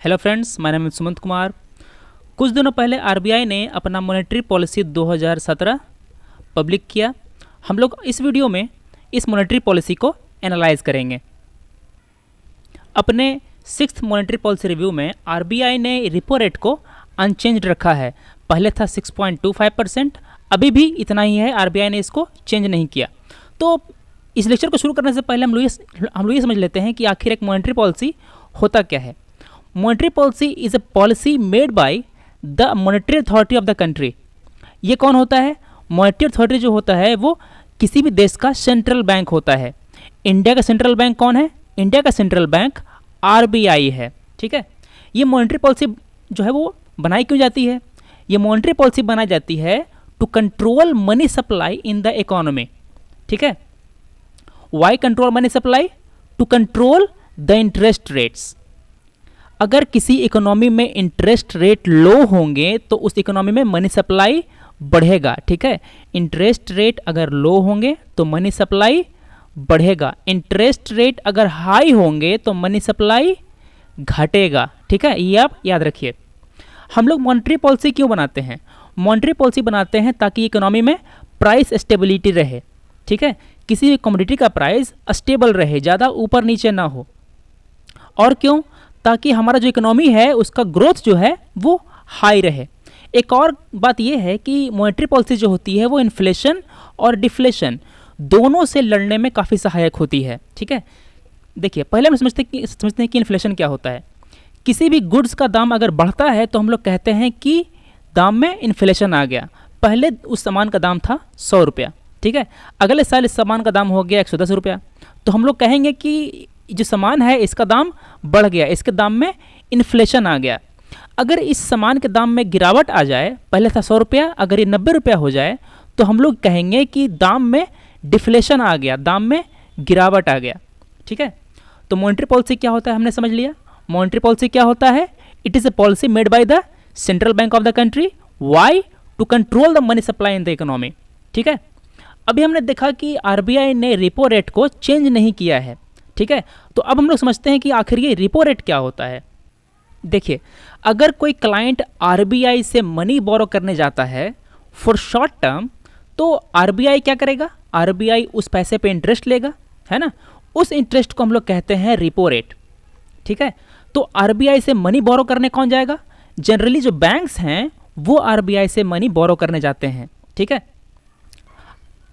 Hello friends, my name is Sumant Kumar. कुछ दिनों पहले आरबीआई ने अपना मॉनेटरी पॉलिसी 2017 पब्लिक किया। हम लोग इस वीडियो में इस मॉनेटरी पॉलिसी को एनालाइज करेंगे। अपने 6th मॉनेटरी पॉलिसी रिव्यू में आरबीआई ने रिपो रेट को अनचेंज्ड रखा है। पहले था 6.25%, अभी भी इतना ही है, आरबीआई ने इसको चेंज नहीं किया। तो इस लेक्चर को शुरू करने से पहले हम लोग ये समझ लेते हैं कि आखिर एक मॉनेटरी पॉलिसी होता क्या है। Monetary policy is a policy made by the monetary authority of the country. ये कौन होता है? मॉनेटरी अथॉरिटी जो होता है वो किसी भी देश का सेंट्रल बैंक होता है। इंडिया का सेंट्रल बैंक कौन है? इंडिया का सेंट्रल बैंक आरबीआई है। ठीक है, ये मॉनेटरी पॉलिसी जो है वो बनाई क्यों जाती है? ये मॉनेटरी पॉलिसी बनाई जाती है to control money supply in the economy. ठीक है, why control money supply? To control the interest rates. अगर किसी इकोनॉमी में इंटरेस्ट रेट लो होंगे तो उस इकोनॉमी में मनी सप्लाई बढ़ेगा। ठीक है, इंटरेस्ट रेट अगर लो होंगे तो मनी सप्लाई बढ़ेगा। इंटरेस्ट रेट अगर हाई होंगे तो मनी सप्लाई घटेगा। ठीक है, ये आप याद रखिए। हम लोग मॉनेटरी पॉलिसी क्यों बनाते हैं? मॉनेटरी पॉलिसी बनाते हैं ताकि इकोनॉमी में प्राइस स्टेबिलिटी रहे। ठीक है, किसी भी कमोडिटी का प्राइस स्टेबल रहे, ज़्यादा ऊपर नीचे ना हो। और क्यों? ताकि हमारा जो इकोनॉमी है उसका ग्रोथ जो है वो हाई रहे। एक और बात ये है कि मॉनेटरी पॉलिसी जो होती है वो इन्फ्लेशन और डिफ्लेशन दोनों से लड़ने में काफ़ी सहायक होती है। ठीक है, देखिए पहले हम समझते हैं कि इन्फ्लेशन क्या होता है। किसी भी गुड्स का दाम अगर बढ़ता है तो हम लोग कहते हैं कि दाम में इन्फ्लेशन आ गया। पहले उस सामान का दाम था 100 रुपया, ठीक है, अगले साल इस सामान का दाम हो गया 110 रुपया, तो हम लोग कहेंगे कि जो सामान है इसका दाम बढ़ गया, इसके दाम में इन्फ्लेशन आ गया। अगर इस सामान के दाम में गिरावट आ जाए, पहले था 100 रुपया, अगर ये 90 रुपया हो जाए तो हम लोग कहेंगे कि दाम में डिफ्लेशन आ गया, दाम में गिरावट आ गया। ठीक है, तो मॉनेटरी पॉलिसी क्या होता है हमने समझ लिया। मॉनेटरी पॉलिसी क्या होता है? It is a policy made by the central bank of the country. Why? To control the money supply in the economy. ठीक है, अभी हमने देखा कि आरबीआई ने रेपो रेट को चेंज नहीं किया है। ठीक है, तो अब हम लोग समझते हैं कि आखिर ये रेपो रेट क्या होता है। देखिए, अगर कोई क्लाइंट आरबीआई से मनी बोरो करने जाता है फॉर शॉर्ट टर्म, तो आरबीआई क्या करेगा? आरबीआई उस पैसे पे इंटरेस्ट लेगा, है ना। उस इंटरेस्ट को हम लोग कहते हैं रेपो रेट। ठीक है, तो आरबीआई से मनी बोरो करने कौन जाएगा? जनरली जो बैंक्स हैं वो आरबीआई से मनी बोरो करने जाते हैं। ठीक है,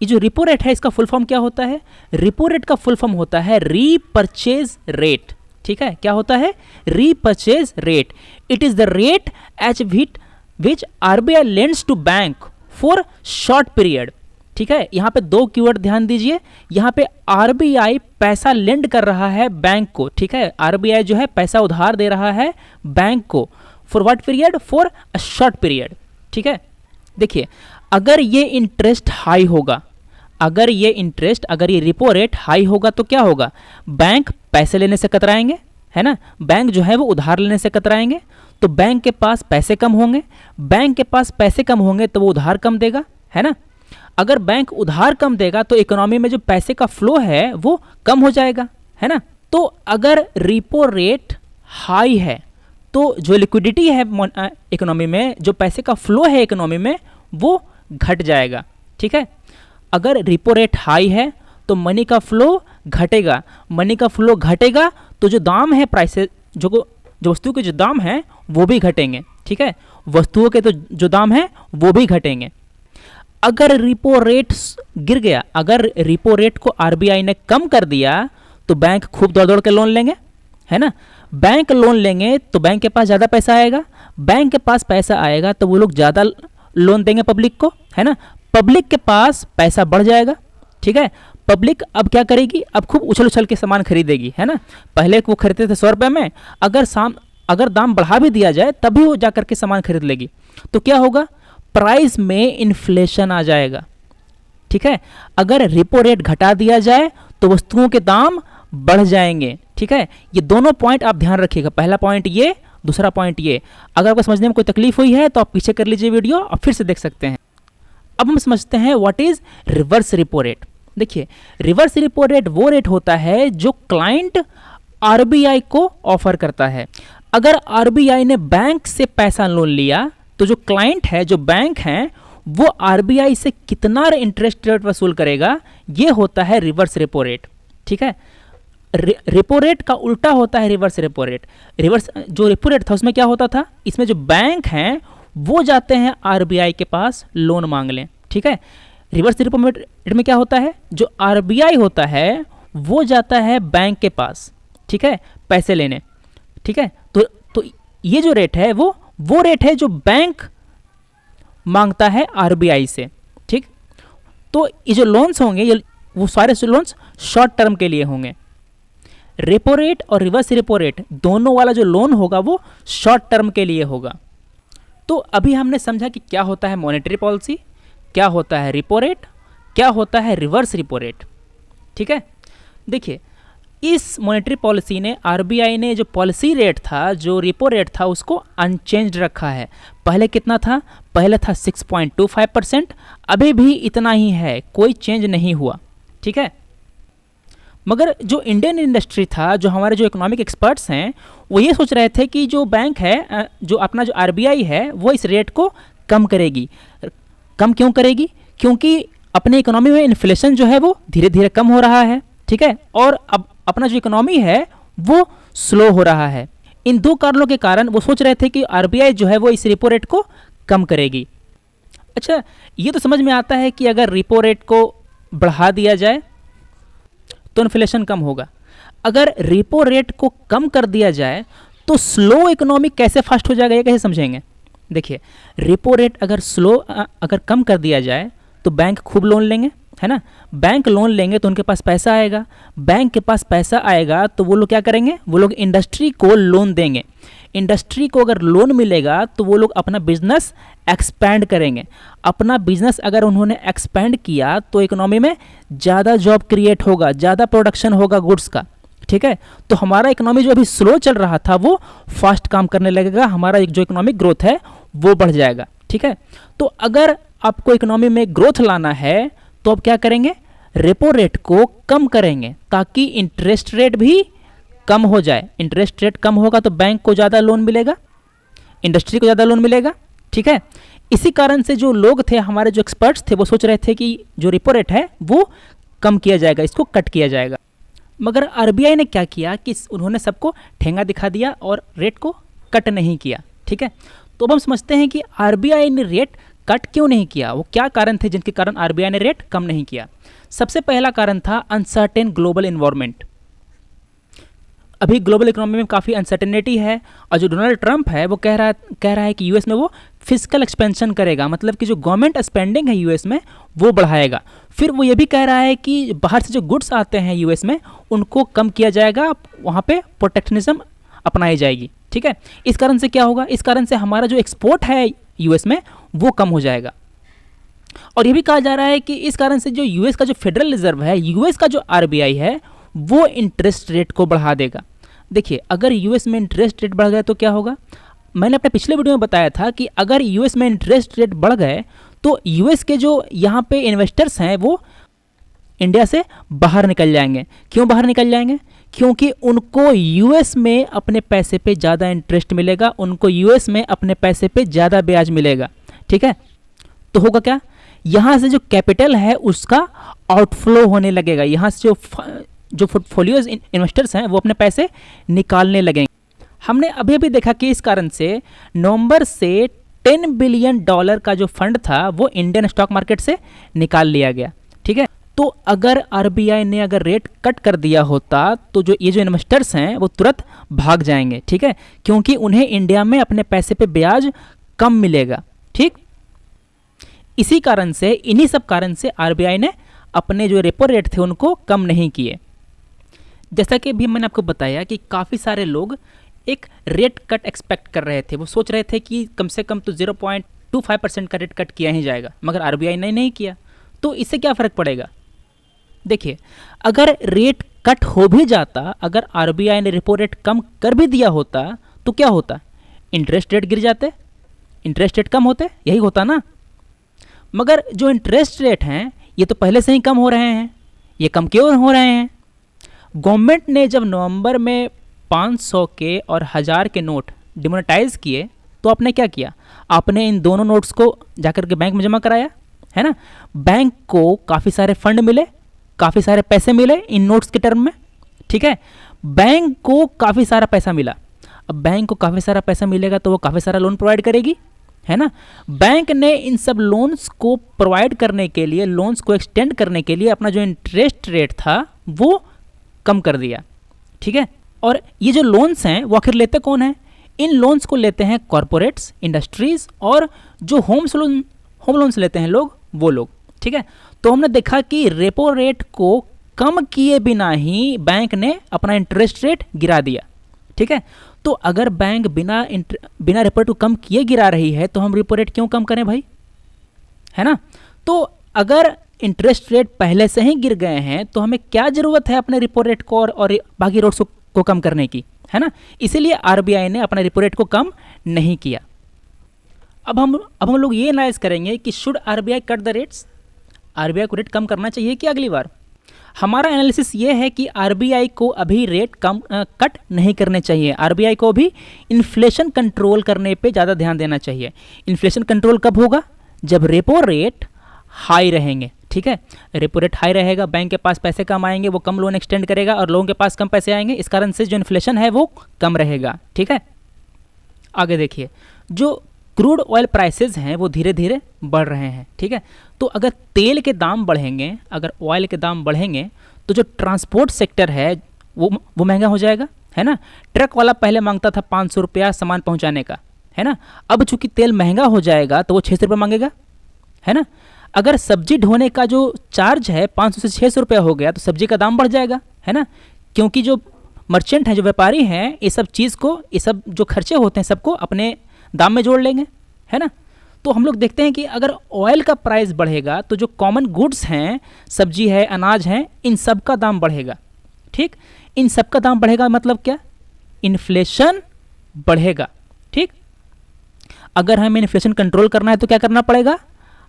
ये जो रिपो रेट है इसका फुल फॉर्म क्या होता है? रिपो रेट का फुल फॉर्म होता है रीपर्चेज रेट। ठीक है, क्या होता है? Repurchase rate. It is the rate at which RBI lends to bank for short period. ठीक है, यहाँ पे दो कीवर्ड ध्यान दीजिए। यहाँ पे आरबीआई पैसा लेंड कर रहा है बैंक को। ठीक है, आरबीआई जो है पैसा उधार दे रहा है बैंक को। For what period? For a short period. ठीक है, देखिए अगर ये इंटरेस्ट हाई होगा, अगर ये रिपो रेट हाई होगा तो क्या होगा? बैंक पैसे लेने से कतराएंगे, है ना। बैंक जो है वो उधार लेने से कतराएंगे, तो बैंक के पास पैसे कम होंगे। बैंक के पास पैसे कम होंगे तो वो उधार कम देगा, है ना। अगर बैंक उधार कम देगा तो इकोनॉमी में जो पैसे का फ्लो है वो कम हो जाएगा, है ना। तो अगर रिपो रेट हाई है तो जो लिक्विडिटी है इकोनॉमी में, जो पैसे का फ्लो है इकोनॉमी में, वो घट जाएगा। ठीक है, अगर रिपो रेट हाई है तो मनी का फ्लो घटेगा। मनी का फ्लो घटेगा तो जो दाम है, प्राइसेस, जो वस्तु के जो दाम हैं वो भी घटेंगे। ठीक है, वस्तुओं के तो जो दाम हैं वो भी घटेंगे। अगर रिपो रेट गिर गया, अगर रिपो रेट को आरबीआई ने कम कर दिया तो बैंक खूब दौड़ दौड़ के लोन लेंगे, है ना। बैंक लोन लेंगे तो बैंक के पास ज़्यादा पैसा आएगा। बैंक के पास पैसा आएगा तो वो लोग ज़्यादा लोन देंगे पब्लिक को, है ना। पब्लिक के पास पैसा बढ़ जाएगा। ठीक है, पब्लिक अब क्या करेगी? अब खूब उछल उछल के सामान खरीदेगी, है ना। पहले वो खरीदते थे 100 रुपये में, अगर दाम बढ़ा भी दिया जाए तभी वो जाकर के सामान खरीद लेगी। तो क्या होगा? प्राइस में इन्फ्लेशन आ जाएगा। ठीक है, अगर रिपो रेट घटा दिया जाए तो वस्तुओं के दाम बढ़ जाएंगे। ठीक है, ये दोनों पॉइंट आप ध्यान रखिएगा। पहला पॉइंट ये, दूसरा पॉइंट ये। अगर आपको समझने में कोई तकलीफ हुई है तो आप पीछे कर लीजिए वीडियो और फिर से देख सकते हैं। अब हम समझते हैं what is reverse repo rate. देखिए, रिवर्स रिपो रेट वो रेट होता है जो क्लाइंट आरबीआई को ऑफर करता है। अगर आरबीआई ने बैंक से पैसा लोन लिया तो जो क्लाइंट है, जो बैंक है, वो आरबीआई से कितना इंटरेस्ट रेट वसूल करेगा, ये होता है रिवर्स रेपो रेट। ठीक है, रेपो रेट का उल्टा होता है रिवर्स रेपो रेट। रिवर्स जो रेपो रेट था उसमें क्या होता था, इसमें जो बैंक हैं वो जाते हैं आरबीआई के पास लोन मांग लें। ठीक है, रिवर्स रेपो रेट में क्या होता है, जो आरबीआई होता है वो जाता है बैंक के पास, ठीक है, पैसे लेने। ठीक है, तो ये जो रेट है वो रेट है जो बैंक मांगता है आरबीआई से। ठीक, तो ये जो लोन्स होंगे ये वो सारे लोन्स शॉर्ट टर्म के लिए होंगे। रेपो रेट और रिवर्स रेपो रेट दोनों वाला जो लोन होगा वो शॉर्ट टर्म के लिए होगा। तो अभी हमने समझा कि क्या होता है मॉनेटरी पॉलिसी, क्या होता है रेपो रेट, क्या होता है रिवर्स रेपो रेट। ठीक है, देखिए इस मॉनेटरी पॉलिसी ने, आरबीआई ने जो पॉलिसी रेट था, जो रेपो रेट था, उसको अनचेंज्ड रखा है। पहले कितना था, पहले था 6.25%, अभी भी इतना ही है, कोई चेंज नहीं हुआ। ठीक है, मगर जो इंडियन इंडस्ट्री था, जो हमारे जो इकोनॉमिक एक्सपर्ट्स हैं, वो ये सोच रहे थे कि जो बैंक है, जो अपना जो आरबीआई है, वो इस रेट को कम करेगी। कम क्यों करेगी, क्योंकि अपने इकोनॉमी में इन्फ्लेशन जो है वो धीरे धीरे कम हो रहा है। ठीक है, और अब अपना जो इकोनॉमी है वो स्लो हो रहा है। इन दो कारणों के कारण वो सोच रहे थे कि आरबीआई जो है वो इस रेपो रेट को कम करेगी। अच्छा, ये तो समझ में आता है कि अगर रेपो रेट को बढ़ा दिया जाए तो इन्फ्लेशन कम होगा। अगर रेपो रेट को कम कर दिया जाए तो स्लो इकोनॉमी कैसे फास्ट हो जाएगा, ये कैसे समझेंगे। देखिए, रेपो रेट अगर कम कर दिया जाए तो बैंक खूब लोन लेंगे, है ना। बैंक लोन लेंगे तो उनके पास पैसा आएगा, बैंक के पास पैसा आएगा तो वो लोग क्या करेंगे, वो लोग इंडस्ट्री को लोन देंगे। इंडस्ट्री को अगर लोन मिलेगा तो वो लोग अपना बिजनेस एक्सपैंड करेंगे। अपना बिजनेस अगर उन्होंने एक्सपैंड किया तो इकोनॉमी में ज़्यादा जॉब क्रिएट होगा, ज़्यादा प्रोडक्शन होगा गुड्स का। ठीक है, तो हमारा इकोनॉमी जो अभी स्लो चल रहा था वो फास्ट काम करने लगेगा, हमारा जो इकोनॉमिक ग्रोथ है वो बढ़ जाएगा। ठीक है, तो अगर आपको इकोनॉमी में ग्रोथ लाना है तो आप क्या करेंगे, रेपो रेट को कम करेंगे ताकि इंटरेस्ट रेट भी कम हो जाए। इंटरेस्ट रेट कम होगा तो बैंक को ज़्यादा लोन मिलेगा, इंडस्ट्री को ज़्यादा लोन मिलेगा। ठीक है, इसी कारण से जो लोग थे, हमारे जो एक्सपर्ट्स थे, वो सोच रहे थे कि जो रेपो रेट है वो कम किया जाएगा, इसको कट किया जाएगा। मगर आरबीआई ने क्या किया कि उन्होंने सबको ठेंगा दिखा दिया और रेट को कट नहीं किया। ठीक है, तो अब हम समझते हैं कि आरबीआई ने रेट कट क्यों नहीं किया, वो क्या कारण थे जिनके कारण आरबीआई ने रेट कम नहीं किया। सबसे पहला कारण था अनसर्टेन ग्लोबल इन्वायरमेंट। अभी ग्लोबल इकोनॉमी में काफ़ी अनसर्टेनिटी है और जो डोनाल्ड ट्रंप है वो कह रहा है कि यूएस में वो फिजिकल एक्सपेंशन करेगा, मतलब कि जो गवर्नमेंट स्पेंडिंग है यूएस में वो बढ़ाएगा। फिर वो ये भी कह रहा है कि बाहर से जो गुड्स आते हैं यूएस में उनको कम किया जाएगा, वहाँ पे प्रोटेक्शनिज्म अपनाई जाएगी। ठीक है, इस कारण से क्या होगा, इस कारण से हमारा जो एक्सपोर्ट है यूएस में वो कम हो जाएगा। और ये भी कहा जा रहा है कि इस कारण से जो यूएस का जो फेडरल रिजर्व है, यूएस का जो आरबीआई है, वो इंटरेस्ट रेट को बढ़ा देगा। देखिए, अगर यूएस में इंटरेस्ट रेट बढ़ गया तो क्या होगा, मैंने अपने पिछले वीडियो में बताया था कि अगर यूएस में इंटरेस्ट रेट बढ़ गए तो यूएस के जो यहाँ पे इन्वेस्टर्स हैं वो इंडिया से बाहर निकल जाएंगे। क्यों बाहर निकल जाएंगे, क्योंकि उनको यूएस में अपने पैसे पे ज़्यादा इंटरेस्ट मिलेगा, उनको यूएस में अपने पैसे पे ज़्यादा ब्याज मिलेगा। ठीक है, तो होगा क्या, यहाँ से जो कैपिटल है उसका आउटफ्लो होने लगेगा, यहाँ से जो पोर्टफोलियोज इन्वेस्टर्स हैं वो अपने पैसे निकालने लगेंगे। हमने अभी अभी देखा कि इस कारण से नवंबर से $10 बिलियन का जो फंड था वो इंडियन स्टॉक मार्केट से निकाल लिया गया। ठीक है, तो अगर आरबीआई ने अगर रेट कट कर दिया होता तो ये जो इन्वेस्टर्स हैं वो तुरंत भाग जाएंगे। ठीक है, क्योंकि उन्हें इंडिया में अपने पैसे पे ब्याज कम मिलेगा। ठीक, इसी कारण से, इन्हीं सब कारण से आरबीआई ने अपने जो रेपो रेट थे उनको कम नहीं किए। जैसा कि भी मैंने आपको बताया कि काफ़ी सारे लोग एक रेट कट एक्सपेक्ट कर रहे थे, वो सोच रहे थे कि कम से कम तो 0.25% का रेट कट किया ही जाएगा, मगर आरबीआई ने नहीं किया। तो इससे क्या फ़र्क पड़ेगा, देखिए, अगर रेट कट हो भी जाता, अगर आरबीआई ने रेपो रेट कम कर भी दिया होता तो क्या होता, इंटरेस्ट रेट गिर जाते, इंटरेस्ट रेट कम होते, यही होता ना। मगर जो इंटरेस्ट रेट हैं ये तो पहले से ही कम हो रहे हैं। ये कम क्यों हो रहे हैं, गवर्नमेंट ने जब नवंबर में 500 के और 1000 के नोट डिमोनेटाइज किए तो आपने क्या किया, आपने इन दोनों नोट्स को जाकर के बैंक में जमा कराया, है ना। बैंक को काफ़ी सारे फंड मिले, काफ़ी सारे पैसे मिले इन नोट्स के टर्म में, ठीक है। बैंक को काफ़ी सारा पैसा मिला। अब बैंक को काफ़ी सारा पैसा मिलेगा तो वो काफ़ी सारा लोन प्रोवाइड करेगी, है ना। बैंक ने इन सब लोन्स को प्रोवाइड करने के लिए, लोन्स को एक्सटेंड करने के लिए अपना जो इंटरेस्ट रेट था वो कम कर दिया, ठीक है। और ये जो लोन्स हैं वो आखिर लेते कौन है, इन लोन्स को लेते हैं कॉरपोरेट्स, इंडस्ट्रीज और जो होम लोन्स लेते हैं लोग, वो लोग, ठीक है। तो हमने देखा कि रेपो रेट को कम किए बिना ही बैंक ने अपना इंटरेस्ट रेट गिरा दिया, ठीक है। तो अगर बैंक बिना रेपो रेट को कम किए गिरा रही है तो हम रेपो रेट क्यों कम करें भाई, है ना। तो अगर इंटरेस्ट रेट पहले से ही गिर गए हैं तो हमें क्या ज़रूरत है अपने रेपो रेट को और बाकी रेट्स को कम करने की, है ना। इसीलिए आरबीआई ने अपना रेपो रेट को कम नहीं किया। अब हम लोग ये एनालाइज करेंगे कि should RBI cut the rates, RBI को रेट कम करना चाहिए कि अगली बार। हमारा एनालिसिस ये है कि आरबीआई को अभी रेट कट नहीं करने चाहिए। आरबीआई को अभी इन्फ्लेशन कंट्रोल करने पे ज़्यादा ध्यान देना चाहिए। इन्फ्लेशन कंट्रोल कब होगा, जब रेपो रेट हाई रहेंगे, ठीक है। रेपो रेट हाई रहेगा, बैंक के पास पैसे कम आएंगे, वो कम लोन एक्सटेंड करेगा और लोगों के पास कम पैसे आएंगे, इस कारण से जो इन्फ्लेशन है वो कम रहेगा, ठीक है। आगे देखिए, जो क्रूड ऑयल प्राइसेस हैं वो धीरे धीरे बढ़ रहे हैं, ठीक है। तो अगर तेल के दाम बढ़ेंगे, अगर ऑयल के दाम बढ़ेंगे तो जो ट्रांसपोर्ट सेक्टर है वो महंगा हो जाएगा, है ना। ट्रक वाला पहले मांगता था 500 रुपया सामान पहुंचाने का, है ना। अब चूंकि तेल महंगा हो जाएगा तो वो 600 रुपये मांगेगा, है ना। अगर सब्जी ढोने का जो चार्ज है 500 से 600 रुपया हो गया तो सब्जी का दाम बढ़ जाएगा, है ना। क्योंकि जो मर्चेंट हैं, जो व्यापारी हैं, ये सब चीज़ को, ये सब जो खर्चे होते हैं सबको अपने दाम में जोड़ लेंगे, है ना। तो हम लोग देखते हैं कि अगर ऑयल का प्राइस बढ़ेगा तो जो कॉमन गुड्स हैं, सब्जी है, अनाज है, इन सब का दाम बढ़ेगा, ठीक। इन सब का दाम बढ़ेगा मतलब क्या, इन्फ्लेशन बढ़ेगा, ठीक। अगर हमें इन्फ्लेशन कंट्रोल करना है तो क्या करना पड़ेगा,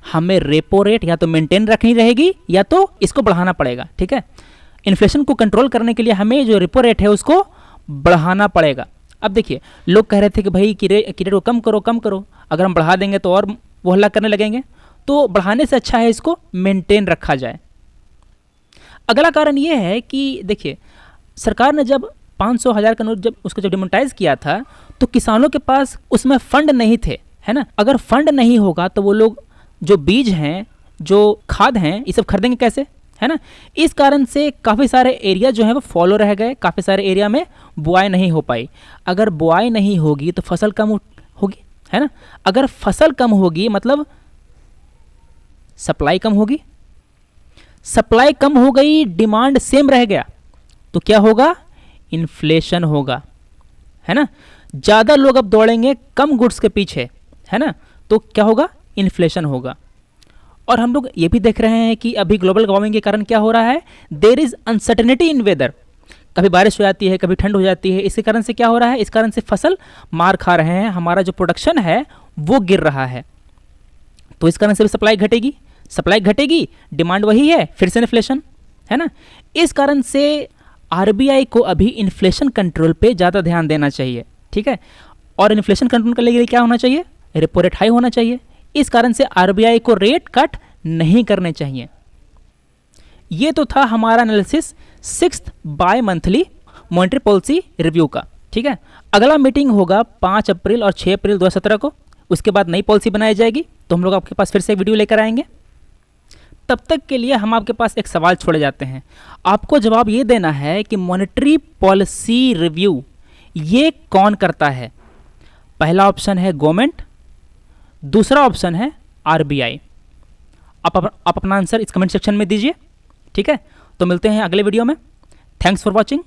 हमें रेपो रेट या तो मेंटेन रखनी रहेगी या तो इसको बढ़ाना पड़ेगा, ठीक है। इन्फ्लेशन को कंट्रोल करने के लिए हमें जो रेपो रेट है उसको बढ़ाना पड़ेगा। अब देखिए, लोग कह रहे थे कि भाई रेट को कम करो, अगर हम बढ़ा देंगे तो और वो हल्ला करने लगेंगे, तो बढ़ाने से अच्छा है इसको मेंटेन रखा जाए। अगला कारण ये है कि देखिए, सरकार ने जब 500 1000 का नोट जब डिमोनेटाइज किया था तो किसानों के पास उसमें फंड नहीं थे, है ना। अगर फंड नहीं होगा तो वो लोग जो बीज हैं, जो खाद हैं, ये सब खरीदेंगे कैसे, है ना। इस कारण से काफ़ी सारे एरिया जो है वो फॉलो रह गए, काफ़ी सारे एरिया में बुआई नहीं हो पाई। अगर बुआई नहीं होगी तो फसल कम होगी, है ना। अगर फसल कम होगी मतलब सप्लाई कम होगी, सप्लाई कम हो गई, डिमांड सेम रह गया तो क्या होगा, इन्फ्लेशन होगा, है ना। ज़्यादा लोग अब दौड़ेंगे कम गुड्स के पीछे, है ना, तो क्या होगा, इन्फ्लेशन होगा। और हम लोग ये भी देख रहे हैं कि अभी ग्लोबल वार्मिंग के कारण क्या हो रहा है, there is uncertainty in weather. कभी बारिश हो जाती है, कभी ठंड हो जाती है, इसके कारण से क्या हो रहा है, इस कारण से फसल मार खा रहे हैं, हमारा जो प्रोडक्शन है वो गिर रहा है। तो इस कारण से भी सप्लाई घटेगी, डिमांड वही है, फिर से इन्फ्लेशन, है ना। इस कारण से आरबीआई को अभी इन्फ्लेशन कंट्रोल पे ज़्यादा ध्यान देना चाहिए, ठीक है। और इन्फ्लेशन कंट्रोल करने के लिए क्या होना चाहिए, रेपो रेट हाई होना चाहिए। इस कारण से आरबीआई को रेट कट नहीं करने चाहिए। ये तो था हमारा analysis 6th bimonthly monetary policy review का, ठीक है। अगला मीटिंग होगा 5 अप्रैल और 6 अप्रैल 2017 को, उसके बाद नई पॉलिसी बनाई जाएगी, तो हम लोग आपके पास फिर से वीडियो लेकर आएंगे। तब तक के लिए हम आपके पास एक सवाल छोड़े जाते हैं, आपको जवाब ये देना है कि मॉनेटरी पॉलिसी रिव्यू ये कौन करता है। पहला ऑप्शन है गवर्नमेंट, दूसरा ऑप्शन है आरबीआई। आप अपना आंसर इस कमेंट सेक्शन में दीजिए, ठीक है। तो मिलते हैं अगले वीडियो में। Thanks for watching.